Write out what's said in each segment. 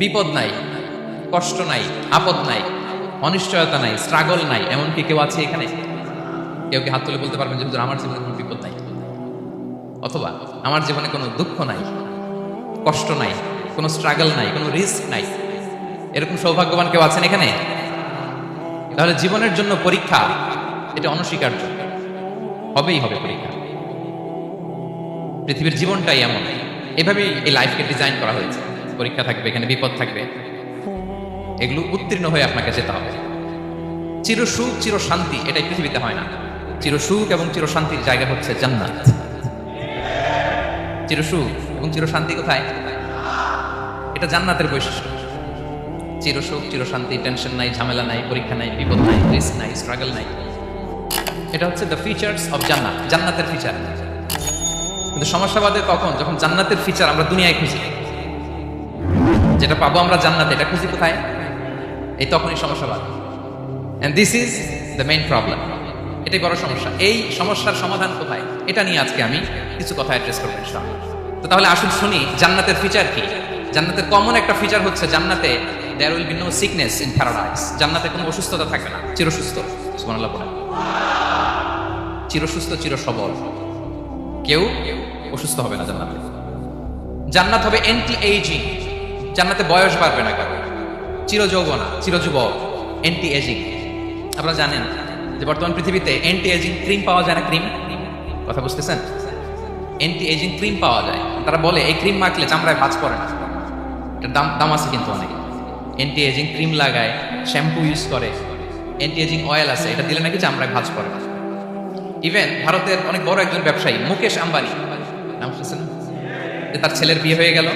বিপদ নাই, কষ্ট নাই, আপদ নাই, অনিশ্চয়তা নাই, স্ট্রাগল নাই, এমনকি কেউ আছে এখানে? কেউ কি হাত তুলে বলতে পারবেন যে হুজুর আমার জীবনে কোনো বিপদ নাই, অথবা আমার জীবনে কোনো দুঃখ নাই, কষ্ট নাই, কোনো স্ট্রাগল নাই, কোনো রিস্ক নাই? এরকম সৌভাগ্যবান কেউ আছেন এখানে? তাহলে জীবনের জন্য পরীক্ষা, এটা অনস্বীকার্য, হবেই হবে পরীক্ষা। পৃথিবীর জীবনটাই এমন, এভাবেই এই লাইফকে ডিজাইন করা হয়েছে। পরীক্ষা থাকবে, এখানে বিপদ থাকবে, এগুলো উত্তীর্ণ হয়ে আপনাকে যেতে হবে। চির সুখ চির শান্তি এটাই পৃথিবীতে হয় না। চির সুখ এবং চির শান্তির জায়গা হচ্ছে জান্নাত। চির সুখ এবং চির শান্তি কোথায়? এটা জান্নাতের বৈশিষ্ট্য। চির সুখ চির শান্তি, টেনশন নাই, ঝামেলা নাই, পরীক্ষা নাই, বিপদ নাই, রিস্ক নাই, স্ট্রাগল নাই। এটা হচ্ছে দ্য ফিচার্স অফ জান্নাত, জান্নাতের ফিচার। কিন্তু সমস্যা বাদে কখন? যখন জান্নাতের ফিচার আমরা দুনিয়ায় খুঁজি, যেটা পাবো আমরা জান্নাতে, এটা খুঁজি কোথায়? এই তখনই সমস্যা বাদ। And this is the main problem. এটাই বড় সমস্যা। এই সমস্যার সমাধান কোথায়, এটা নিয়ে আজকে আমি কিছু কথা অ্যাড্রেস করবো ইনশাআল্লাহ। তো তাহলে আসুন শুনি জান্নাতের ফিচার কি। জান্নাতের কমন একটা ফিচার হচ্ছে জান্নাতে there will be no sickness in paradise. জান্নাতে কোনো অসুস্থতা থাকবে না, চিরসুস্থ। সুবহানাল্লাহ পড়েন। চিরসুস্থ চির সবল, কেউ অসুস্থ হবে না জান্নাতে। জান্নাত হবে এন্টি এজিং, জান্নাতে বয়স বাড়বে না কারো। চির যৌবনা, চির যুবক, এন্টি এজিং। আপনারা জানেন যে বর্তমান পৃথিবীতে এন্টি এজিং ক্রিম পাওয়া যায় না? ক্রিম, কথা বুঝতেছেন? এন্টি এজিং ক্রিম পাওয়া যায়। তারা বলে এই ক্রিম মাখলে চামড়ায় ভাঁজ পড়ে না। এটার দাম আছে কিন্তু অনেক। এন্টি এজিং ক্রিম লাগায়, শ্যাম্পু ইউজ করে, এন্টি এজিং অয়েল আছে, এটা দিলে নাকি চামড়ায় ভাঁজ পড়ে না। ইভেন ভারতের অনেক বড় একজন ব্যবসায়ী মুকেশ আম্বানি, নাম শুনছেন? যে তার ছেলের বিয়ে হয়ে গেল।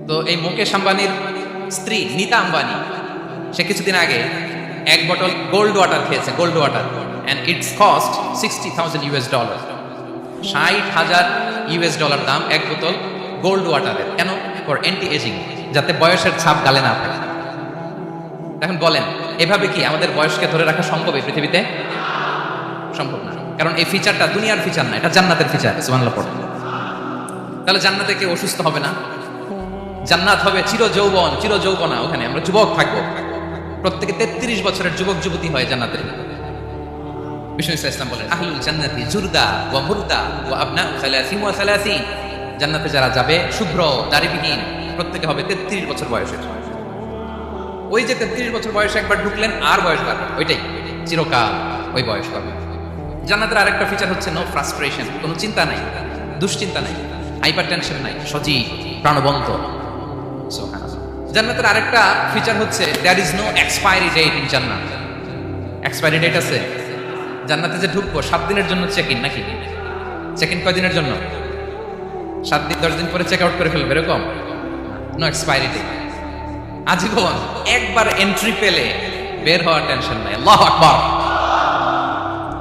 তো এই মুকেশ আম্বানির স্ত্রী নীতা আম্বানি, সে কিছুদিন আগে এক বটল গোল্ড ওয়াটার খেয়েছে, gold water, and it's cost $60,000 $60,000 দাম এক বোতল গোল্ড ওয়াটারের। কেন? ফর অ্যান্টি এজিং, যাতে বয়সের ছাপ গালে না থাকে। এখন বলেন, এভাবে কি আমাদের বয়সকে ধরে রাখা সম্ভব এই পৃথিবীতে? সম্ভব না, কারণ এই ফিচারটা দুনিয়ার ফিচার না, এটা জান্নাতের ফিচার। সুবহানাল্লাহ পড়েন। তাহলে জান্নাতে কেউ অসুস্থ হবে না। জান্নাত হবে চির যৌবন, চির যৌবনা। ওখানে আমরা যুবক থাকবো, প্রত্যেকে 33 বছরের যুবক যুবতী হয় জান্নাতের। বিষ্ণু ইসলাম বলেন, আহলুল জান্নাতি জুরদা ওয়া মুরদা ওয়া আবনাউ 30 ওয়া 30। জান্নাতে যারা যাবে শুভ্র দাড়িবিহীন, প্রত্যেকে হবে 33 বছর বয়সের। ওই যে 33 বছর বয়সে একবার ঢুকলেন, আর বয়স বাড়বে, ওইটাই চিরকাল ওই বয়স পাবে। জান্নাতের আরেকটা ফিচার হচ্ছে নো ফ্রাস্ট্রেশন, কোনো চিন্তা নাই, দুশ্চিন্তা নাই, হাইপার টেনশন নাই, সজীব প্রাণবন্ত। জান্নাতের আরেকটা ফিচার হচ্ছে there is no expiry date in জান্নাত। এক্সপায়ারি ডেট আছে? জান্নাতে যে ঢুকবো 7 দিনের জন্য চেক ইন, নাকি? চেক ইন কয় দিনের জন্য? 7 দিন, 10 দিন পরে চেক আউট করে ফেলবে, এরকম? নো এক্সপায়ারি ডেট, আজীবন। একবার এন্ট্রি পেলে বের হওয়ার টেনশন নাই। আল্লাহু আকবার।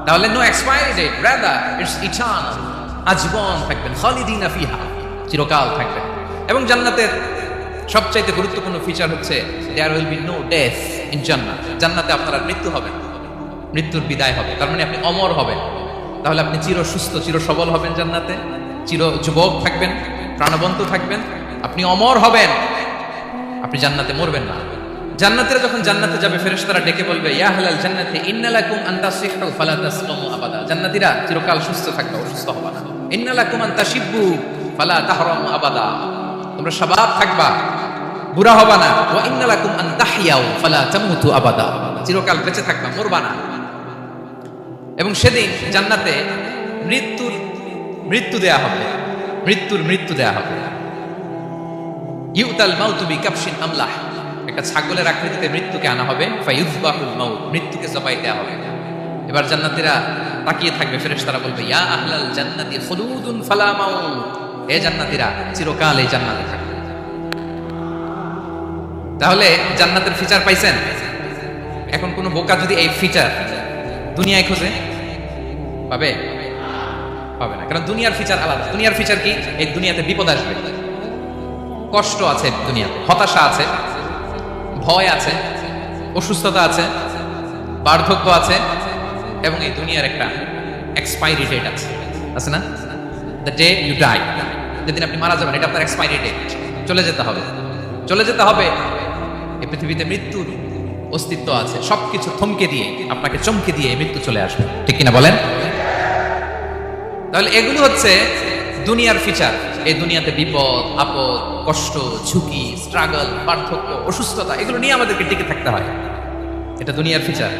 তাহলে no expiry date, rather it's eternal, আজীবন থাকবেন, খালিদিনা ফিহা, চিরকাল থাকবেন। এবং জান্নাতের সবচাইতে গুরুত্বপূর্ণ ফিচার হচ্ছে there will be no death in জান্নাত। জান্নাতে আপনার আর মৃত্যু হবে না, মৃত্যুর বিদায় হবে। তার মানে আপনি অমর হবেন। তাহলে আপনি চির সুস্থ চির সবল হবেন জান্নাতে, চির যুবক থাকবেন, প্রাণবন্ত থাকবেন, আপনি অমর হবেন, আপনি জান্নাতে মরবেন না। জান্নাতীরা যখন জান্নাতে যাবে, ফেরেশতারা ডেকে বলবে, ইয়া আহলাল জান্নাতি ইন্না লাকুম আন তাসিহু ফালা তাসকামু আবাদা। জান্নাতীরা চিরকাল সুস্থ থাকবে, অসুস্থ হবে না। ইন্না লাকুম আন তাশিব্বু ফালা তাহরামু আবাদা। তোমরা শাবাব থাকবা, বুড়া হবা না। ওয়া ইন্না লাকুম আন তাহইয়াউ ফালা তামুতু আবাদা। চিরকাল বেঁচে থাকবা, মরবা না। এবং সেদিন জান্নাতে মৃত্যু দেয়া হবে, মৃত্যু দেয়া হবে। ইউতাল মাউতু বিকাবশিন আমলাহ, একটা ছাগলের আকৃতিতে মৃত্যুকে আনা হবে। ফায়ুযবাহুল মাউত, মৃত্যুকে জবাই দেয়া হবে। এবার জান্নাতীরা তাকিয়ে থাকবে, ফেরেশতারা বলবে, ইয়া আহলাল জান্নাতি খুলুদুন ফালা মাউত। হে জান্নাতীরা, চিরকাল এই জান্নাতে থাকবে। তাহলে জান্নাতের ফিচার পাইছেন। এখন কোন বোকা যদি এই ফিচার দুনিয়ায় খোঁজে, পাবে? পাবে না, কারণ দুনিয়ার ফিচার আলাদা। দুনিয়ার ফিচার কি? এই দুনিয়াতে বিপদ আসবে, কষ্ট আছে দুনিয়াতে, হতাশা আছে, ভয় আছে, অসুস্থতা আছে, বার্ধক্য আছে, এবং এই দুনিয়ার একটা এক্সপায়ারি ডেট আছে না? দ্য ডে ইউ ডাই, যেদিন আপনি মারা যাবেন, এটা আপনার এক্সপায়ারি ডেট, চলে যেতে হবে। চলে যেতে হবে। এই পৃথিবীতে মৃত্যুর অস্তিত্ব আছে, সবকিছু থমকে দিয়ে আপনাকে চমকে দিয়ে মৃত্যু চলে আসবে, ঠিক কিনা বলেন? তাহলে এগুলো হচ্ছে দুনিয়ার ফিচার। এই দুনিয়াতে বিপদ আপদ, কষ্ট, ঝুঁকি, স্ট্রাগল, পার্থক্য, অসুস্থতা, এগুলো নিয়ে আমাদেরকে টিকে থাকতে হয়। এটা দুনিয়ার ফিচার,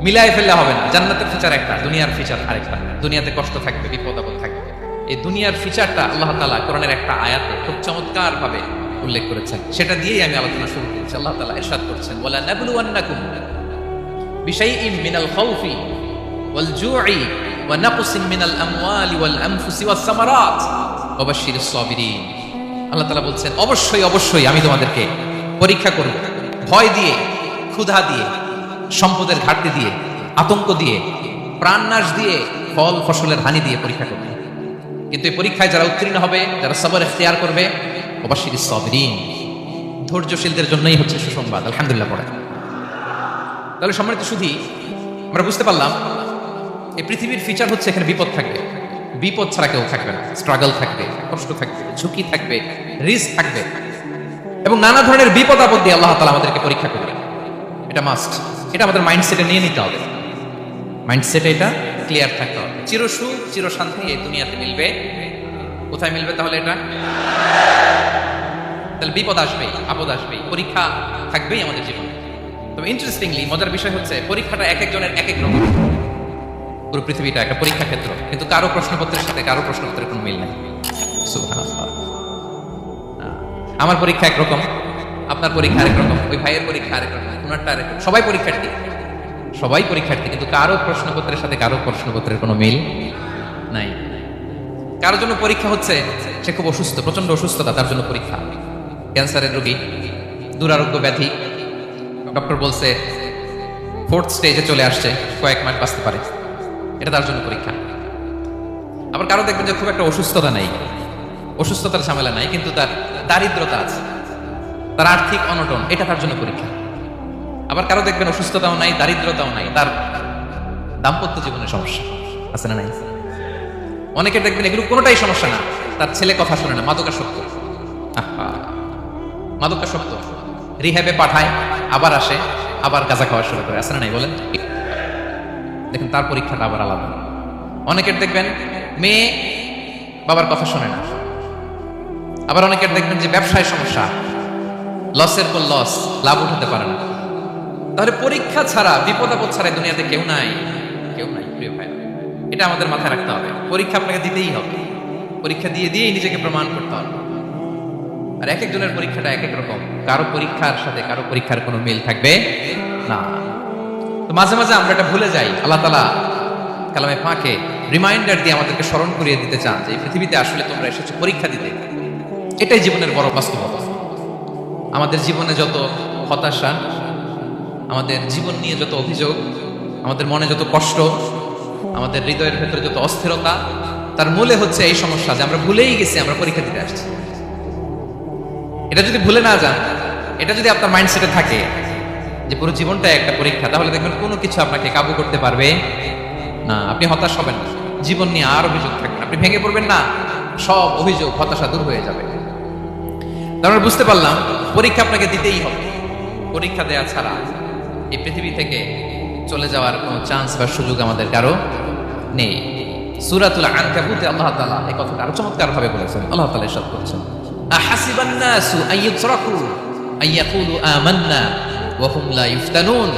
মিলাই ফেললে হবে না। জান্নাতের ফিচার একটা, দুনিয়ার ফিচার আরেকটা। দুনিয়াতে কষ্ট থাকবে, বিপদ আপদ থাকবে। এই দুনিয়ার ফিচারটা আল্লাহ তাআলা কোরআনের একটা আয়াতে খুব চমৎকার ভাবে উল্লেখ করেছেন। সেটা দিয়েই আমি আলোচনা শুরু করেছি। আল্লাহ তাআলা ইরশাদ করছেন, ওয়ালা নাবলুওয়ান্নাকুম বিশাইইম মিনাল খাউফি ওয়াল জু'i ওয়া নাকসিন মিনাল আমওয়ালি ওয়াল আনফুসি ওয়াস সামারাত ওয়া বাশশিরিস সাবিরিন। আল্লাহ তাআলা বলছেন, অবশ্যই অবশ্যই আমি তোমাদেরকে পরীক্ষা করব, ভয় দিয়ে, ক্ষুধা দিয়ে, সম্পদের ঘাটতি দিয়ে, আতঙ্ক দিয়ে, প্রাণনাশ দিয়ে, ফল ফসলের হানি দিয়ে পরীক্ষা করবে। কিন্তু এই পরীক্ষায় যারা উত্তীর্ণ হবে, যারা সবর ইখতিয়ার করবে, ওয়াবাশশিরিস সাবিরিন, ধৈর্যশীলদের জন্যই হচ্ছে সুসংবাদ। আলহামদুলিল্লাহ পড়ে। তাহলে সম্মানিত সুধী, আমরা বুঝতে পারলাম এই পৃথিবীর ফিচার হচ্ছে এখানে বিপদ থাকবে, বিপদ ছাড়া কেউ থাকবে না। স্ট্রাগল থাকবে, কষ্ট থাকবে, ঝুঁকি থাকবে, রিস্ক থাকবে, এবং নানা ধরনের বিপদ আপদ দিয়ে আল্লাহ তাআলা আমাদেরকে পরীক্ষা করবে। এটা মাস্ট, এটা আমাদের মাইন্ডসেটে নিয়ে নিতে হবে। মাইন্ডসেটে এটা ক্লিয়ার থাকতে হবে। চিরসুখ চিরশান্তি এই দুনিয়াতে মিলবে, কোথায় মিলবে তাহলে? এটা তাহলে বিপদ আসবেই, আপদ আসবেই, পরীক্ষা থাকবেই আমাদের জীবনে। তবে ইন্টারেস্টিংলি মজার বিষয় হচ্ছে পরীক্ষাটা এক একজনের এক এক রকম। পুরো পৃথিবীটা একটা পরীক্ষা ক্ষেত্র, কিন্তু কারো প্রশ্নপত্রের সাথে কারো প্রশ্নপত্রের কোনো মিল নেই। সুবহানাল্লাহ। আমার পরীক্ষা একরকম, আপনার পরীক্ষা আরেক রকম, ওই ভাইয়ের পরীক্ষা আরেক রকম, ওনারটা আরেক রকম। সবাই পরীক্ষার্থী, সবাই পরীক্ষার্থী, কিন্তু কারো প্রশ্নপত্রের সাথে কারো প্রশ্নপত্রের কোনো মিল নাই। কারোর জন্য পরীক্ষা হচ্ছে সে খুব অসুস্থ, প্রচন্ড অসুস্থতা, তার জন্য পরীক্ষা। ক্যান্সারের রোগী, দুরারোগ্য ব্যাধি, ডক্টর বলছে 4th স্টেজে চলে আসছে, কয়েক মাস বাঁচতে পারে, এটা তার জন্য পরীক্ষা। আবার কারো দেখবেন যে খুব একটা অসুস্থতা নাই, অসুস্থতার ঝামেলা নাই, কিন্তু তার দারিদ্রতা আছে, তার আর্থিক অনটন, এটা তার জন্য পরীক্ষা। আবার কারো দেখবেন অসুস্থতাও নাই, দারিদ্রতাও নাই, তার দাম্পত্য জীবনের সমস্যা আছে না নাই? অনেকের দেখবেন এগুলো কোনোটাই সমস্যা না, তার ছেলে কথা শোনে না, মাদকাসক্ত, মাদকাসক্ত, রিহ্যাবে পাঠায়, আবার আসে, আবার গাঁজা খাওয়া শুরু করে, আছে না নাই বলেন? দেখেন তার পরীক্ষাটা আবার আলাদা। অনেকের দেখবেন মেয়ে বাবার কথা শোনে না। আবার অনেকের দেখবেন যে ব্যবসায় সমস্যা, লসের পর লস, লাভ উঠাতে পারে না। তাহলে পরীক্ষা ছাড়া, বিপদ আপদ ছাড়া দুনিয়াতে কেউ নাই, কেউ নাই প্রিয় ভাই। এটা আমাদের মাথায় রাখতে হবে। পরীক্ষা আপনাকে দিতেই হবে, পরীক্ষা দিয়ে দিয়েই নিজেকে প্রমাণ করতে হবে। আর এক একজনের পরীক্ষাটা এক এক রকম, কারো পরীক্ষার সাথে কারো পরীক্ষার কোনো মিল থাকবে না। তো মাঝে মাঝে আমরা এটা ভুলে যাই। আল্লাহ তাআলা কালামে পাকে রিমাইন্ডার দিয়ে আমাদেরকে স্মরণ করিয়ে দিতে চান যে এই পৃথিবীতে আসলে তোমরা এসেছো পরীক্ষা দিতে। এটাই জীবনের বড় বাস্তবতা। আমাদের জীবনে যত হতাশা, আমাদের জীবন নিয়ে যত অভিযোগ, আমাদের মনে যত কষ্ট, আমাদের হৃদয়ের ভেতরে যত অস্থিরতা, তার মূলে হচ্ছে এই সমস্যা যে আমরা ভুলেই গেছি আমরা পরীক্ষা দিতে আসছি। এটা যদি ভুলে না যান, এটা যদি আপনার মাইন্ডসেটে থাকে যে পুরো জীবনটা একটা পরীক্ষা, তাহলে দেখবেন কোনো কিছু আপনাকে কাবু করতে পারবে না। আপনি হতাশ হবেন না, জীবন নিয়ে আর অভিযোগ থাকবে না, আপনি ভেঙে পড়বেন না, সব অভিযোগ হতাশা দূর হয়ে যাবে। আমরা বুঝতে পারলাম পরীক্ষা আপনাকে দিতেই হবে। পরীক্ষা দেয়া ছাড়া এই পৃথিবী থেকে চলে যাওয়ার কোনো চান্স বা সুযোগ আমাদের কারো নেই। সূরাতুল আনকাবুতে আল্লাহ তাআলা এই কথাটা আরো চমৎকার ভাবে বলেছেন। আল্লাহ তাআলা ইরশাদ করেছেন, আহাসিবান নাসু আইয়ুতরাকু আইয়াকুলু আমান্না ওয়া হুম লা ইফতানুন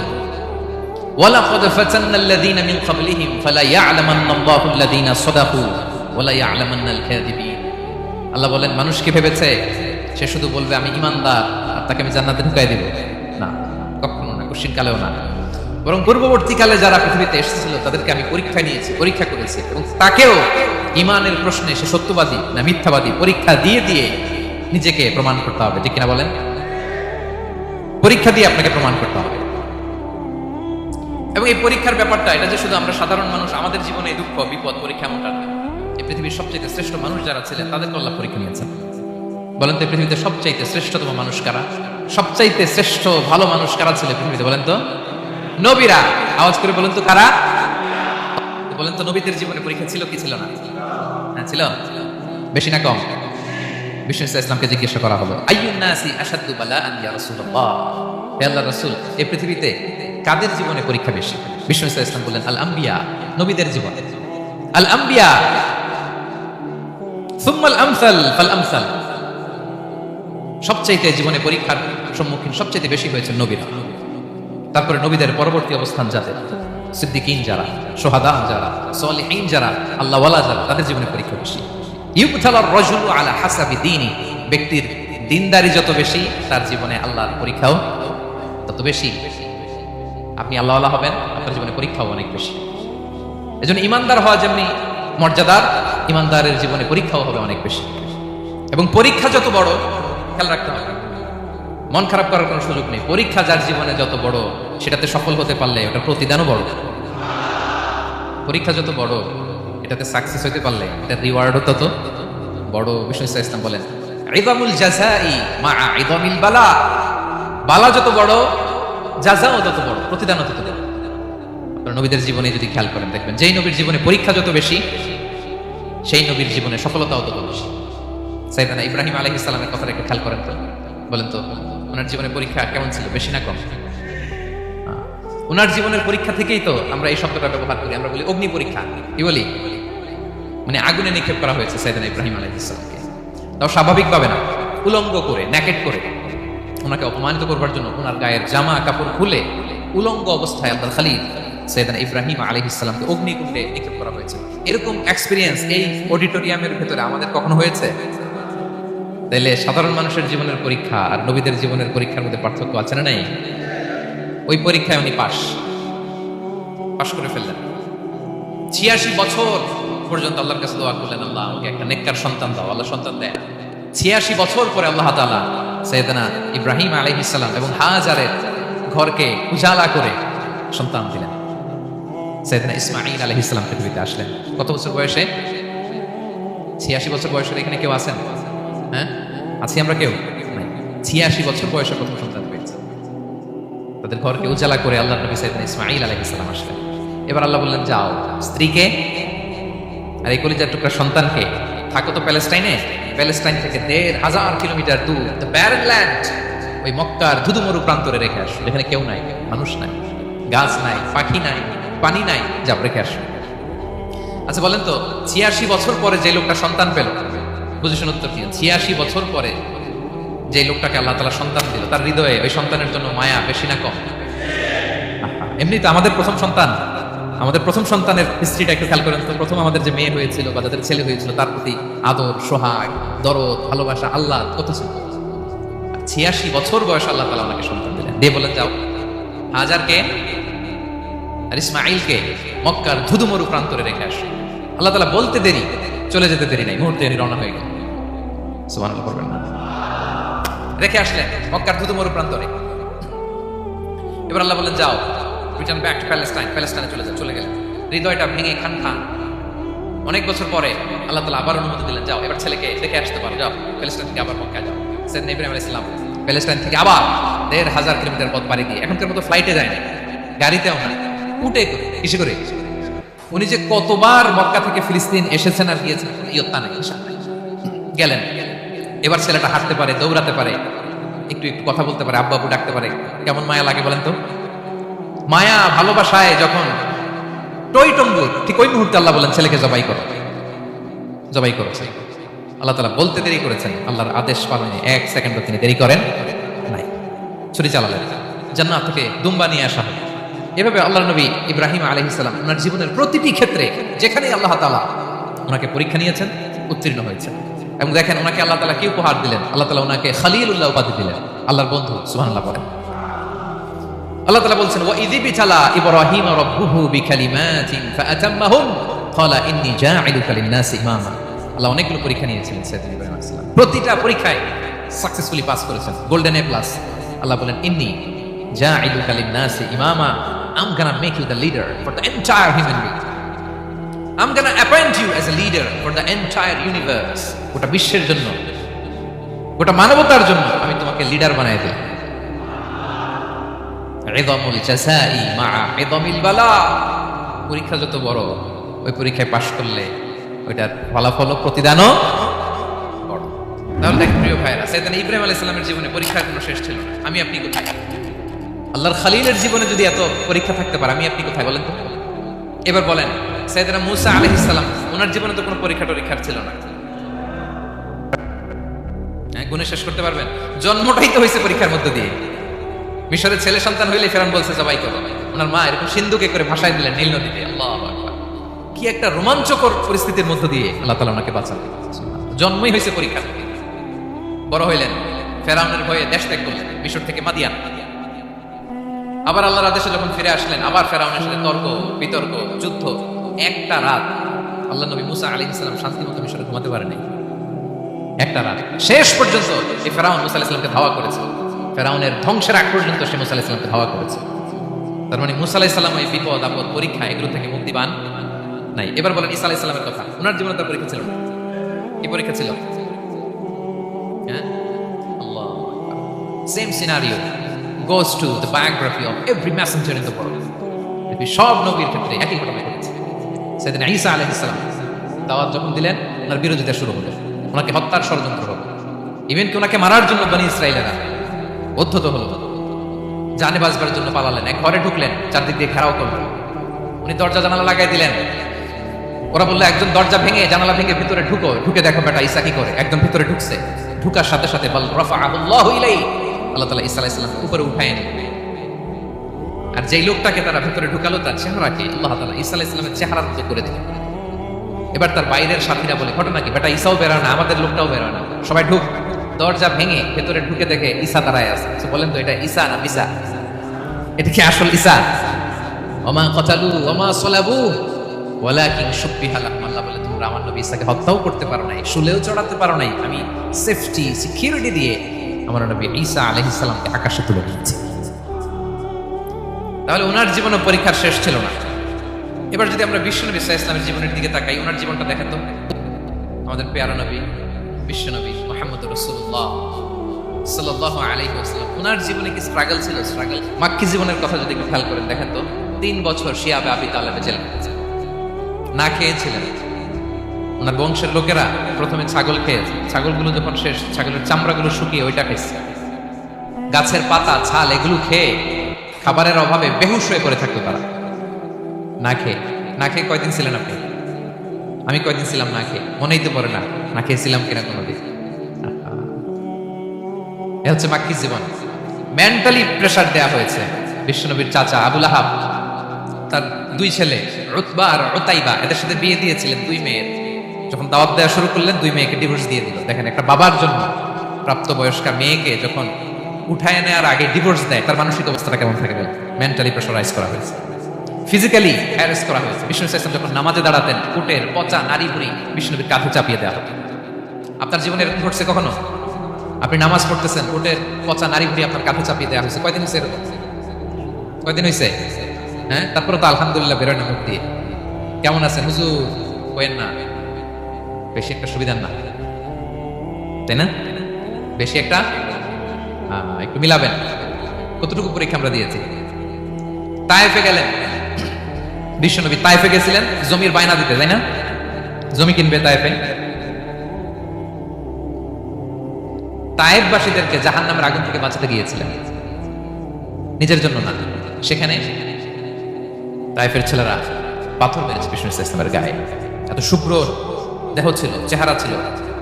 ওয়া লাকাদ ফাতান্না আল্লাযীনা মিন ক্বাবলিহিম ফালা ইয়া'লামান্না আল্লাহু আল্লাযীনা সাদাকু ওয়া লা ইয়া'লামান্নাল কাযিবিন। আল্লাহ বলেন, মানুষ কি ভেবেছে সে শুধু বলবে আমি ঈমানদার আর তাকে আমি জান্নাতে ঢুকাই দেব? না, কখনো না, কোশ্চিনকালেও না। বরং পূর্ববর্তীকালে যারা পৃথিবীতে এসেছিল তাদেরকে আমি পরীক্ষা নিয়েছি, পরীক্ষা করেছি, এবং তাকেও ঈমানের প্রশ্নে সে সত্যবাদী না মিথ্যাবাদী পরীক্ষা দিয়ে দিয়ে নিজেকে প্রমাণ করতে হবে, ঠিক কিনা বলেন? পরীক্ষা দিয়ে আপনাকে প্রমাণ করতে হবে। এবং এই পরীক্ষার ব্যাপারটা, এটা যে শুধু আমরা সাধারণ মানুষ আমাদের জীবনে দুঃখ বিপদ পরীক্ষা এমনটা না। এই পৃথিবীর সবচেয়ে শ্রেষ্ঠ মানুষ যারা ছিলেন তাদেরকে আল্লাহ পরীক্ষা নিয়েছেন। বলেন তো পৃথিবীতে সবচাইতে শ্রেষ্ঠতম মানুষ কারা? সবচাইতে শ্রেষ্ঠ ভালো মানুষ কারা ছিল পৃথিবীতে? বলেন তো। নবীরা। আওয়াজ করে বলেন তো কারা? বলেন তো নবীদের জীবনে পরীক্ষা ছিল কি ছিল না? হ্যাঁ ছিল। বেশি না কম? বিষ্ণু ইসলামকে জিজ্ঞাসা করা হলো, আইয়ুন নাসি আশাদ্দু বালাআন ইয়া রাসূলুল্লাহ, হে আল্লাহর রাসূল, এই পৃথিবীতে কাদের জীবনে পরীক্ষা বেশি? বিষ্ণু ইসলাম বললেন, আল আম্বিয়া, নবীদের জীবন। আল আম্বিয়া সুম্মাল আমসাল ফাল আমসাল, সবচাইতে জীবনে পরীক্ষার সম্মুখীন সবচাইতে বেশি হয়েছে নবীরা। তারপরে নবীদের পরবর্তী অবস্থান যাদের, সিদ্দিকিন যারা, সোহাদা যারা, সলিহিন যারা, আল্লাহওয়ালা যারা, তাদের জীবনে পরীক্ষা বেশি। ইউবতালার রাজুলু আলা হাসাবি দীনি, ব্যক্তির দিনদারি যত বেশি তার জীবনে আল্লাহর পরীক্ষাও তত বেশি। আপনি আল্লাহওয়ালা হবেন, আপনার জীবনে পরীক্ষাও অনেক বেশি। এজন্য ইমানদার হওয়া যেমনি মর্যাদার, ইমানদারের জীবনে পরীক্ষাও হবে অনেক বেশি। এবং পরীক্ষা যত বড়, খেয়াল রাখতে হবে, মন খারাপ করার কোনো সুযোগ নেই। পরীক্ষা যার জীবনে যত বড়, সেটাতে সফল হতে পারলে ওটার প্রতিদানও বড়। পরীক্ষা যত বড়, এটাতে সাকসেস হতে পারলে এটার রিওয়ার্ডও তত বড়। বিষ্ণু ইসলাম বলেন, ইদামুল জাযাই মা ইদামিল বালা, বালা যত বড়, জাযাও তত বড়, প্রতিদানও তত বড়। আপনারা নবীদের জীবনে যদি খেয়াল করেন, দেখবেন যেই নবীর জীবনে পরীক্ষা যত বেশি, সেই নবীর জীবনে সফলতাও তত বেশি। সাইয়েদনা ইব্রাহিম আলাইহিস সালামের কথা একটু খেয়াল করেন তো, বলেন তো ওনার জীবনের পরীক্ষা কেমন ছিল, বেশি না কম? ওনার জীবনের পরীক্ষা থেকেই তো আমরা এই শব্দটা ব্যবহার করি, আমরা বলি অগ্নি পরীক্ষা। কি বলি? মানে আগুনে নিক্ষেপ করা হয়েছে সাইয়েদনা ইব্রাহিম আলাইহিস সালামকে, তাও স্বাভাবিকভাবে না, উলঙ্গ করে, ন্যাকেট করে। ওনাকে অপমানিত করবার জন্য ওনার গায়ের জামা কাপড় খুলে উলঙ্গ অবস্থায় আল্লাহর খলিল সাইয়েদনা ইব্রাহিম আলাইহিস সালামকে অগ্নিকুণ্ডে নিক্ষেপ করা হয়েছে। এরকম এক্সপেরিয়েন্স এই অডিটোরিয়ামের ভেতরে আমাদের কখনো হয়েছে? তাইলে সাধারণ মানুষের জীবনের পরীক্ষা আর নবীদের জীবনের পরীক্ষার মধ্যে পার্থক্য আছে না নাই? ওই পরীক্ষায় উনি পাশ করে ফেললেন। 86 বছর পর্যন্ত আল্লাহর কাছে দোয়া করলেন, আল্লাহ আমাকে একটা নেককার সন্তান দাও। আল্লাহ সন্তান দেয়। 86 বছর পরে আল্লাহ তাআলা সাইয়েদনা ইব্রাহিম আলাইহিস সালাম এবং হাজারের ঘরকে উজালা করে সন্তান দিলেন। সাইয়েদনা ইসমাঈল আলাইহিস সালাম পৃথিবীতে আসলেন কত বছর বয়সে? 86 বছর বয়সের এখানে কেউ আছেন? হ্যাঁ, আছি আমরা কেউ? 86 বছর বয়সে প্রথম সন্তান পেয়েছে। তাদের ঘরকে উজালা করে আল্লাহ নবী সাইয়েদনা ইসমাঈল আলাইহিস সালাম আসলেন। এবার আল্লাহ বললেন, যাও স্ত্রীকে আর এই কলিজার টুকরা সন্তানকে, থাকো তো প্যালেস্টাইনে, প্যালেস্টাইন থেকে 1500 কিলোমিটার দূর দ্য ব্যারেন ল্যান্ড, ওই মক্কার ধুধুমরু প্রান্তরে রেখে আসো, যেখানে কেউ নাই, মানুষ নাই, গাছ নাই, পাখি নাই, পানি নাই, যা রেখে আসো। আচ্ছা বলেন তো, 86 বছর পরে যে লোকটা সন্তান পেল, বুঝেছেন উত্তর কি? 86 বছর পরে যে লোকটাকে আল্লাহ তাআলা সন্তান দিল, তার হৃদয়ে ওই সন্তানের জন্য মায়া বেশি না কম? এমনি তো আমাদের প্রথম সন্তান, আমাদের প্রথম সন্তানের হিস্ট্রিটা একটু খেয়াল করেন তো। প্রথম আমাদের যে মেয়ে হয়েছিল বা যাদের ছেলে হয়েছিল, তার প্রতি আদর, সোহাগ, দরদ, ভালোবাসা, আল্লাহ কত ছিল। 86 বছর বয়স আল্লাহ তাআলা আমাকে সন্তান দিলেন, দিয়ে বলেন যাও হাজারকে আর ইসমাঈলকে মক্কার ধুধুমরু প্রান্তরে রেখে আসো। আল্লাহ তাআলা বলতে দেরি, চলে যেতে দেরি নাই, মুহূর্তে রওনা হয়ে গেল। সুবহানাল্লাহ পড়বেন না? রেখে আসলেন মক্কার ধুধুমরু প্রান্তরে। এবার আল্লাহ বললেন, যাও রিটার্ন ব্যাক টু প্যালেস্টাইন, প্যালেস্টাইনে চলে গেলেন। হৃদয়টা ভেঙে খান। অনেক বছর পরে আল্লাহ তাআলা আবার অনুমতি দিলেন, যাও এবার ছেলেকে দেখে আসতে পারো, যাও প্যালেস্টাইন থেকে আবার মক্কায় যাও। সাইয়েদনা ইব্রাহিম আলাইহিস সালাম প্যালেস্টাইন থেকে আবার 1500 কিলোমিটার পথ পাড়ি দিয়ে, এখনকার মতো ফ্লাইটে যায় না, গাড়িতেও না, উটে করে, কিসে করে। উনি যে কতবার মক্কা থেকে ফিলিস্তিন এসেছেন আর গিয়েছেন, ইয়ত্তা নাই, হিসাব নাই। গেলেন, এবার ছেলেটা হাঁটতে পারে, দৌড়াতে পারে, একটু কথা বলতে পারে, আব্বু আব্বু ডাকতে পারে। কেমন মায়া লাগে বলেন তো? মায়া ভালোবাসায় যখন টইটম্বুর, ঠিক ওই মুহূর্তে আল্লাহ বলেন, ছেলেকে জবাই করো। জবাই করেছে আল্লাহ তাআলা। বলতে দেরি করেছেন, আল্লাহর আদেশ পালনে 1 সেকেন্ডও তিনি দেরি করেন নাই। ছুরি চালালেন, জান্নাত থেকে দুম্বা নিয়ে আসা হয়। এভাবে আল্লাহর নবী ইব্রাহিম আলাইহিস সালাম ওনার জীবনের প্রতিটি ক্ষেত্রে যেখানেই আল্লাহ তাআলা ওনাকে পরীক্ষা নিয়েছেন, উত্তীর্ণ হয়েছেন। এবং দেখেন ওনাকে আল্লাহ তাআলা কি উপহার দিলেন, আল্লাহ তাআলা ওনাকে খলিলুল্লাহ উপাধি দিলেন, আল্লাহর বন্ধু। সুবহানাল্লাহ বলেন। আল্লাহ তাআলা বলছেন, ওয়া ইযি বিতালা ইব্রাহিম রাব্বুহু বিকালিমাতিন ফাআতাম্মাহুম ক্বালা ইন্নী জাঈলুকা লিন-নাসি ইমামা। আল্লাহ অনেকগুলো পরীক্ষা নিয়েছিলেন সাইয়েদনা ইব্রাহিম আলাইহিস সালাম, প্রতিটা পরীক্ষায় সাকসেসফুলি পাস করেছেন, গোল্ডেন এ প্লাস। আল্লাহ বলেন, ইন্নী জাঈলুকা লিন-নাসি ইমামা, I'm gonna make you the leader for the entire human being. I'm gonna appoint you as a leader for the entire universe. গোটা বিশ্বের জন্য, গোটা মানবতার জন্য আমি তোমাকে লিডার বানাই দিই। ইযামুল জাযাই মা ইযামিল বালা, পরীক্ষা যত বড়, ওই পরীক্ষায় পাশ করলে ওইটার ফলাফল প্রতিদানও বড়। তাহলে দেখ প্রিয় ভাইরা, সাইয়েদনা ইব্রাহিম আলাইহিস সালামের জীবনে পরীক্ষার কোনো শেষ ছিল না। আমি আপনি কোথায়? আল্লাহর খালিলের জীবনে যদি এত পরীক্ষা থাকতে পারে, আমি আপনি কোথায় বলেন তো? এবার বলেন, সাইয়েদনা মূসা আলাইহিস সালাম, ওনার জীবনে তো কোনো পরীক্ষার ছিল না। হ্যাঁ, গুণে শেষ করতে পারবেন? জন্মটাই তো হয়েছে পরীক্ষার মধ্য দিয়ে। মিশরের ছেলে সন্তান হইলে ফেরাউন বলছে জবাই করো। ওনার মা এরকম সিন্ধুকে করে ভাসায় দিলেন নীল নদীতে। আল্লাহু আকবার! কি একটা রোমাঞ্চকর পরিস্থিতির মধ্য দিয়ে আল্লাহ তাআলা ওনাকে বাঁচালেন। জন্মই হয়েছে পরীক্ষা। বড় হইলেন, ফেরাউনের ভয়ে দেশ ত্যাগ করলেন, মিশর থেকে মাদিয়ান। আবার আল্লাহর আদেশে যখন ফিরে আসলেন, আবার ফেরাউনের সাথে তর্ক বিতর্ক, যুদ্ধ। একটা রাত আল্লাহ নবী মুসা আলাইহিস সালাম শান্তিমতো মিশরে ঘুমাতে পারেনি। একটা রাত শেষ পর্যন্ত এই ফেরাউন মুসা আলাইহিস সালামকে ধাওয়া করেছে। ফেরাউনের ধ্বংসের আগ পর্যন্ত সে মুসা আলাইহিস সালামকে ধাওয়া করেছে। তার মানে মুসা আলাইহিস সালাম এই বিপদ আপদ পরীক্ষা এগুলো থেকে মুক্তি পান নাই। এবার বলেন ঈসা আলাইহিস সালামের কথা, ওনার জীবনে তার পরীক্ষা ছিল না। কি পরীক্ষা ছিল? হ্যাঁ, আল্লাহু আকবার। Same scenario goes to the biography of every messenger in the world. সব নবীর ক্ষেত্রে একই ঘটনা ঘটেছে। সাইয়েদনা ঈসা আলাইহিস সালাম দাওয়াত যখন দিলেন, ওনার বিরোধিতা শুরু হলো, ওনাকে হত্যার ষড়যন্ত্র হলো, ইভেন কি ওনাকে মারার জন্য বনি ইসরাইলেরা উদ্ধত হলো, জানে বাঁচবার জন্য পালালেন। এক ঘরে ঢুকলেন, চারদিক দিয়ে ঘেরাও করলেন, উনি দরজা জানালা লাগাই দিলেন। ওরা বললো একজন দরজা ভেঙে জানালা ভেঙে ভিতরে ঢুকে দেখো বেটা ঈসা কি করে। একদম ভিতরে ঢুকছে, ঢুকার সাথে সাথে বল রাফাআহুল্লাহু ইলাইহি, আল্লাহ তাআলা ঈসা আলাইহিস সালামকে উপরে উঠায় নিলেন। আর যেই লোকটাকে তারা ভিতরে ঢুকালো, তার চেহারাকে আল্লাহ তাআলা ঈসা আলাইহিস সালামের চেহারার মতো করে দিলেন। এবার তার বাইরের সাথীরা বলে, ঘটনা কি বেটা? ঈসাও বেরোয় না, আমাদের লোকটাও বেরোয় না, সবাই ঢুক। দরজা ভেঙে ভেতরে ঢুকে দেখে ঈসা দাঁড়ায় আছে। বলেন তো এটা ঈসা না বিসা? এটা কি আসল ঈসা? ওমা কতালু ওমা সলাবু ওয়ালাকিন শুব্বিহা লাহুম। আল্লাহ বলে, তোমরা আমার নবী ঈসাকে হত্যাও করতে পারো নাই, শুলেও চড়াতে পারো নাই, আমি সেফটি সিকিউরিটি দিয়ে আমার নবী ঈসা আলাইহিস সালামকে আকাশে তুলে নিয়েছি। তাহলে ওনার জীবনে পরীক্ষার শেষ ছিল না। এবার যদি আমরা বিশ্বনবী সাল্লাল্লাহু আলাইহি ওয়াসাল্লামের জীবনের দিকে তাকাই, ওনার জীবনটা দেখেন তো। আমাদের প্রিয় নবী বিশ্বনবী মুহাম্মদুর রাসূলুল্লাহ সাল্লাল্লাহু আলাইহি ওয়াসাল্লাম, ওনার জীবনে কি স্ট্রাগল ছিল? স্ট্রাগল। মাক্কি জীবনের কথা যদি একটু খেয়াল করেন, দেখেন তো 3 বছর শিয়াবে আবি তালেবে জেলে না খেয়েছিলেন। ওনার বংশের লোকেরা প্রথমে ছাগল খেয়েছে, ছাগলগুলো যখন শেষ, ছাগলের চামড়াগুলো শুকিয়ে ওইটা খাইছে। গাছের পাতা ছাল এগুলো খেয়ে খাবারের অভাবে বেহুশ হয়ে পড়ে থাকতো তারা। না খেয়ে কয়দিন ছিলেন আপনি? আমি কয়দিন ছিলাম না খেয়ে? মনেই তো পড়ে না, না খেয়েছিলাম কিনা কোনোদিন। এ হচ্ছে মাক্কি জীবন। মেন্টালি প্রেসার দেয়া হয়েছে। বিশ্বনবীর চাচা আবুল আহাব, তার 2 ছেলে উতবা আর উতাইবা, এদের সাথে বিয়ে দিয়েছিলেন 2 মেয়ের। যখন দাওয়াত দেওয়া শুরু করলেন, 2 মেয়েকে ডিভোর্স দিয়ে দিল। দেখেন, একটা বাবার জন্য প্রাপ্তবয়স্কা মেয়েকে যখন উঠায় নেওয়ার আগে ডিভোর্স দেয়, তার মানসিক অবস্থাটা কেমন থাকে? মেন্টালি প্রেসারাইজ করা হয়েছে, ফিজিক্যালি হ্যারাস করা হয়েছে। বিষ্ণু ইসলাম যখন নামাজে দাঁড়াতেন, উটের পচা নারী বুড়ি বিষ্ণুবীর কাঁধে চাপিয়ে দেওয়া হতো। আপনার জীবনে এরকম ঘটছে কখনো? আপনি নামাজ পড়তেছেন, উটের পচা নারী বুড়ি আপনার কাঁধে চাপিয়ে দেওয়া হয়েছে। কয়দিন হয়েছে এরকম? কয়দিন হয়েছে? হ্যাঁ, তারপরে তো আলহামদুলিল্লাহ বেরোয় না মুখ দিয়ে। কেমন আছেন হুজুর? কইেন না, বেশি একটা সুবিধার না, তাই না? বেশি একটা একটু মিলাবেন। কতটুকু পরীক্ষা আমরা দিয়েছি? তায়েফে গেলেন বিশ্বনবী, তায়েফে গেছিলেন জমির বায়না দিতে, তাই না? জমি কিনবে তায়েফে। তায়েফবাসীদেরকে জাহান্নামের আগুন থেকে বাঁচাতে গিয়েছিলেন, নিজের জন্য না। সেখানে তায়েফের ছেলেরা পাথর মেরেছে বিষ্ণু ইসলামের গায়ে। এত শুভ্র দেহ ছিল, চেহারা ছিল,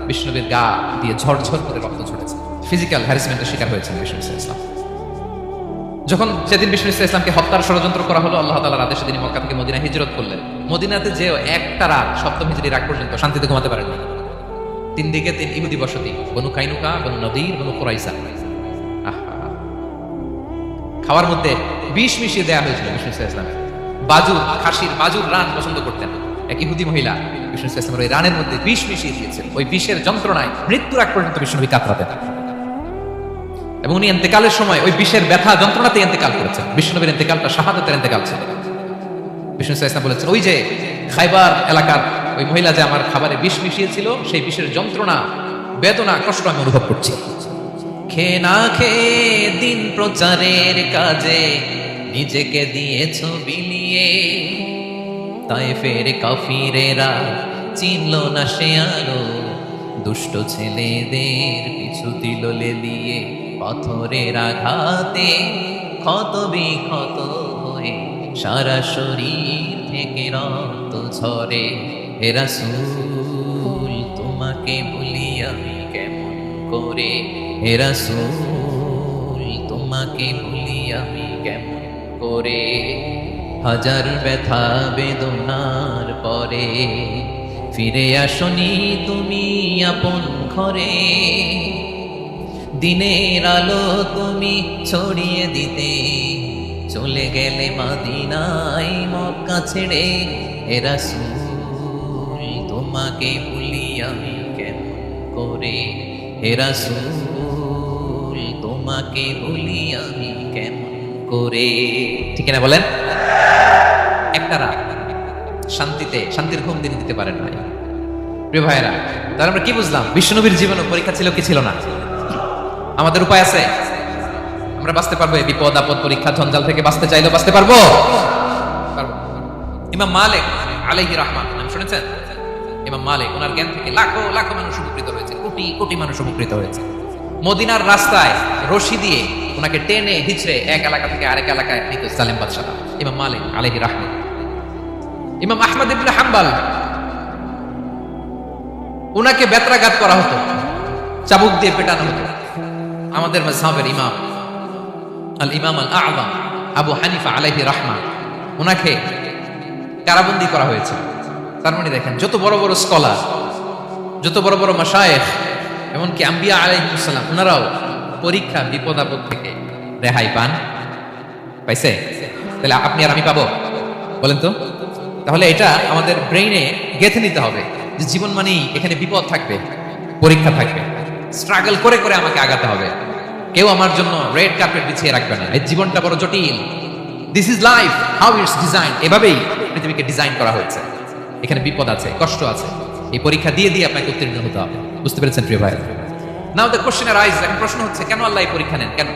বিষ্ণুবীর গা দিয়ে ঝরঝর করে রক্ত ঝরেছে। ফিজিক্যাল হ্যারাসমেন্টের শিকার হয়েছেন বিষ্ণু ইসলাম। যখন সেদিন বিষ্ণু ইসলামকে হত্যার ষড়যন্ত্র করা হলো, আল্লাহ তাআলার আদেশে তিনি মক্কা থেকে মদিনা হিজরত করলেন। মদিনাতে যে একটা রাত, সপ্তম হিজরির আগ পর্যন্ত শান্তিতে ঘুমাতে পারেননি। 3 দিকে 3 ইহুদি বসতি, বনু কাইনুকা, বনু নদীর, বনু কুরাইজা। খাওয়ার মধ্যে বিষ মিশিয়ে দেওয়া হয়েছিল বিষ্ণু ইসলামের। বাজুর, খাসির বাজুর রান পছন্দ করতেন এক ইহুদি মহিলা। বিষ্ণু ইসলামের ওই রানের মধ্যে বিষ মিশিয়ে দিয়েছেন। ওই বিষের যন্ত্রণায় মৃত্যুর আগ পর্যন্ত বিষ্ণু কাতরাতেন। এবং উনি ইন্তেকালের সময় ওই বিষের ব্যথা যন্ত্রণাতে ইন্তেকাল করেছেন। বিষ্ণুনবীর ইন্তেকালটা শাহাদাতের ইন্তেকাল ছিল। বিষ্ণু ইসলাম বলেছেন, ওই যে খাইবার এলাকার ওই মহিলা যে আমার খাবারে বিষ মিশিয়েছিল, সেই বিষের যন্ত্রণা, বেদনা, কষ্ট আমি অনুভব করছি। খেয়ে না খেয়ে দিন প্রচারের কাজে নিজেকে দিয়েছ বিলিয়ে, তায়েফের কাফিরেরা চিনল না সে আলো, দুষ্ট ছেলেদের পিছু দিল লেলিয়ে, পাথরের আঘাতে ক্ষত বিক্ষত হয়ে সারা শরীর থেকে রক্ত ঝরে। হে রাসূল তোমাকে ভুলি আমি কেমন করে, হে রাসূল তোমাকে ভুলি আমি কেমন করে। হাজার ব্যথা বেদনার পরে ফিরে আসনি তুমি আপন ঘরে। দিনের আলো তুমি ছড়িয়ে দিতে চলে গেলে মদিনায় মক্কা ছেড়ে। হে রাসূল তোমাকে ভুলি আমি কেমন করে, হে রাসূল তোমাকে ভুলি আমি কেমন করে। ঠিক না বলেন? একটা রাত শান্তির ঘুম দিন দিতে পারেন ভাই। প্রিয় ভাইয়েরা, তাহলে আমরা কি বুঝলাম? বিশ্বনবীর জীবনে পরীক্ষা ছিল কি ছিল না? আমাদের উপায় আছে? আমরা বাঁচতে পারবো এই বিপদ আপদ পরীক্ষা ঝঞ্ঝাল থেকে? বাঁচতে চাইলেও বাঁচতে পারবো? ইমাম মালিক আলাইহি রাহমাত নাম শুনেছেন? ইমাম মালিক, ওনার জ্ঞান থেকে লাখো লাখো মানুষ উপকৃত হয়েছে, কোটি কোটি মানুষ উপকৃত হয়েছে। মদিনার রাস্তায় রশি দিয়ে ওনাকে টেনে হিচড়ে এক এলাকা থেকে আরেক এলাকায় নিত সালেম বাদশাহ ইমাম মালিক আলাইহি রাহমাত। ইমাম আহমদ ইবনে হাম্বল, ওনাকে বেত্রাঘাত করা হতো, চাবুক দিয়ে পেটানো হতো। আমাদের মাযহাবের ইমাম আল ইমাম আল আযম আবু হানিফা আলাইহি রাহমাত, ওনাকে কারাবন্দী করা হয়েছে। তার মানে দেখেন, যত বড় বড় স্কলার, যত বড় বড় মাশায়েখ, এমনকি আম্বিয়া আলাইহিস সালাম, ওনারাও পরীক্ষা বিপদ আপদ থেকে রেহাই পাইছে। তাহলে আপনি আর আমি পাবো? বলেন তো। তাহলে এটা আমাদের ব্রেইনে গেঁথে নিতে হবে যে জীবন মানেই এখানে বিপদ থাকবে, পরীক্ষা থাকবে, স্ট্রাগল করে করে আমাকে আগাতে হবে। কেউ আমার জন্য রেড কার্পেট বিছিয়ে রাখবে না। এই জীবনটা বড় জটিল। This is life, how it's design. এভাবেই পৃথিবীকে ডিজাইন করা হয়েছে। এখানে বিপদ আছে, কষ্ট আছে। এই পরীক্ষা দিয়ে দিয়ে আপনাকে উত্তীর্ণ হতে হবে। বুঝতে পেরেছেন প্রিয় ভাই? নাও দ্য কোশ্চেন আরাইজ, এখন প্রশ্ন হচ্ছে, কেন আল্লাহ এই পরীক্ষা নেন? কেন?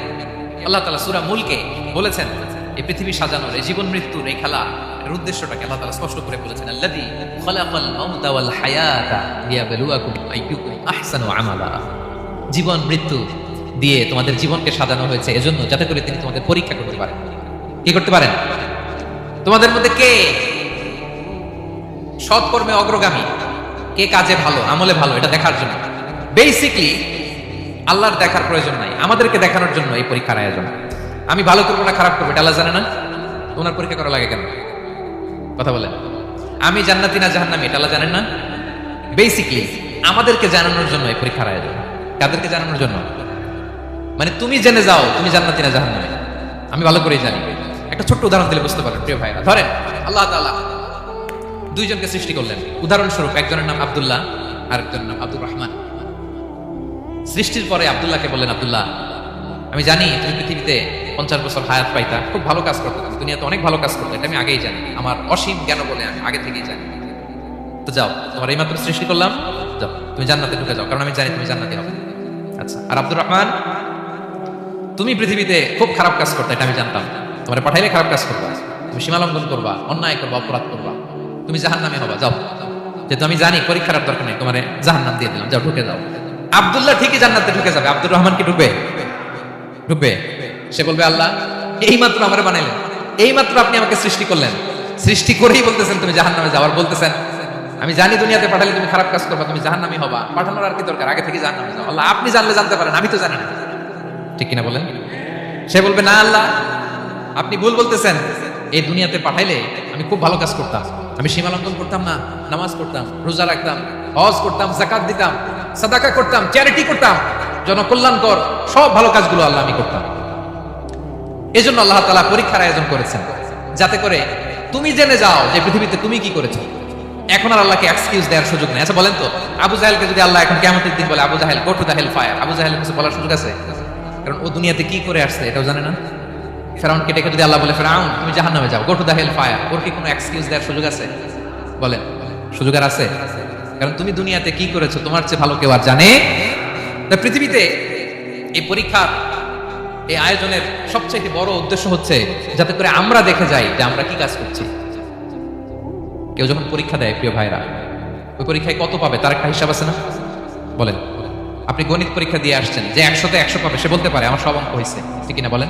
আল্লাহ তাআলা সূরা মুলকে বলেছেন, এই পৃথিবী সাজানোর, এই জীবন মৃত্যুর এই খেলা, এর উদ্দেশ্যটাকে আল্লাহ তাআলা স্পষ্ট করে বলেছেন, আল্লাযী খালাকাল মাউতা ওয়াল হায়াতা লিয়াবলুয়াকুম আইয়ুকুম আহসানু আমালা। জীবন মৃত্যু দিয়ে তোমাদের জীবনকে সাজানো হয়েছে এজন্য, যাতে করে তিনি তোমাদের পরীক্ষা করতে পারেন। কি করতে পারেন? তোমাদের মধ্যে কে সৎকর্মে অগ্রগামী, কে কাজে ভালো, আমলে ভালো, এটা দেখার জন্য। বেসিকলি আল্লাহর দেখার প্রয়োজন নাই, আমাদেরকে দেখানোর জন্য এই পরীক্ষার আয়োজন। আমি ভালো করবো না খারাপ করবো এটা আল্লাহ জানে না? ওনার পরীক্ষা করা লাগে কেন? কথা বলেন। আমি জান্নাতি না জাহান্নামী এটা আল্লাহ জানেন না? বেসিকলি আমাদেরকে জানানোর জন্য এই পরীক্ষার আয়োজন। কাদেরকে জানানোর জন্য? মানে তুমি জেনে যাও তুমি জান্নাতি না জাহান্নামী। আমি ভালো করেই জানি। একটা ছোট্ট উদাহরণ দিলে বুঝতে পারেন প্রিয় ভাইরা। ধরেন আল্লাহ তাআলা দুইজনকে সৃষ্টি করলেন। উদাহরণস্বরূপ একজনের নাম আব্দুল্লাহ আর একজনের নাম আব্দুর রহমান। সৃষ্টির পরে আব্দুল্লাহকে বললেন, আব্দুল্লাহ আমি জানি তুমি পৃথিবীতে 50 বছর হায়াত পাইতা, খুব ভালো কাজ করতে, দুনিয়াতে অনেক ভালো কাজ করতে, এটা আমি আগেই জানি। আমার অসীম জ্ঞান বলে আমি আগে থেকেই জানি। তো যাও, তোমার এইমাত্র সৃষ্টি করলাম, যাও তুমি জান্নাতে ঢুকে যাও, কারণ আমি জানি তুমি জান্নাতি হবে। আচ্ছা, আর আব্দুর রহমান, তুমি পৃথিবীতে খুব খারাপ কাজ করতে, এটা আমি জানতাম। তোমার পাঠাইলে খারাপ কাজ করবা, তুমি সীমালঙ্ঘন করবা, অন্যায় করবা, অপরাধ করবা, তুমি জাহান্নামী হবা। যাও, যেহেতু আমি জানি পরীক্ষার দরকার নেই, তোমার জাহান্নাম দিয়ে দিলাম, যাও ঢুকে যাও। আব্দুল্লাহ ঠিকই জান্নাতে ঢুকে যাবে, আব্দুর রহমান কি ঢুকবে? ঢুকবে। সে বলবে, আল্লাহ এইমাত্র আমার বানাইলেন, এইমাত্র আপনি আমাকে সৃষ্টি করলেন, সৃষ্টি করেই বলতেছেন তুমি জাহান্নামে যাও, আর বলতেছেন আমি জানি দুনিয়াতে পাঠালে তুমি খারাপ কাজ করবা, তুমি জাহান্নামী হবা, পাঠানোর আর কি দরকার, আগে থেকে জাহান্নামে যাও। আল্লাহ আপনি জানলে জানতে পারেন, আমি তো জানি না। ঠিক কিনা বলেন? সে বলবে, না আল্লাহ আপনি ভুল বলতেছেন, এই দুনিয়াতে পাঠাইলে আমি খুব ভালো কাজ করতাম, আমি সীমালঙ্ঘন করতাম না, নামাজ পড়তাম, রোজা রাখতাম, হজ করতাম, যাকাত দিতাম, সাদাকা করতাম, চ্যারিটি করতাম, জনকল্যাণকর সব ভালো কাজগুলো আল্লাহ আমি করতাম। এজন্য আল্লাহ তাআলা পরীক্ষার আয়োজন করেছেন, যাতে করে তুমি জেনে যাও যে পৃথিবীতে তুমি কি করেছো। এখন আর আল্লাহকে এক্সকিউজ দেওয়ার সুযোগ নেই। আচ্ছা বলেন তো, আবু জাহেলকে যদি আল্লাহ এখন কিয়ামতের দিন বলে, আবু জাহেল go to the hell fire, আবু জাহেলের কিছু বলার সুযোগ আছে? কারণ ও দুনিয়াতে কি করে আসছে এটাও জানে না। ফেরাউনকে ডেকে যদি আল্লাহ বলে, ফেরাউন তুমি জাহান্নামে যাও, go to the hell fire, ওর কি কোনো এক্সকিউজ দেওয়ার সুযোগ আছে? বলেন, সুযোগ আর আছে? কারণ তুমি দুনিয়াতে কি করেছো তোমার চেয়ে ভালো কেউ আর জানে। পৃথিবীতে এই পরীক্ষার এই আয়োজনের সবচেয়ে বড় উদ্দেশ্য হচ্ছে যাতে করে আমরা দেখে যাই যে আমরা কি কাজ করছি। কেউ যখন পরীক্ষা দেয় প্রিয় ভাইরা, ওই পরীক্ষায় কত পাবে তার একটা হিসাব আছে না? বলেন, আপনি গণিত পরীক্ষা দিয়ে আসছেন, যে 100-তে 100 পাবে সে বলতে পারে আমার সব অঙ্ক হয়েছে, ঠিক কিনা বলেন?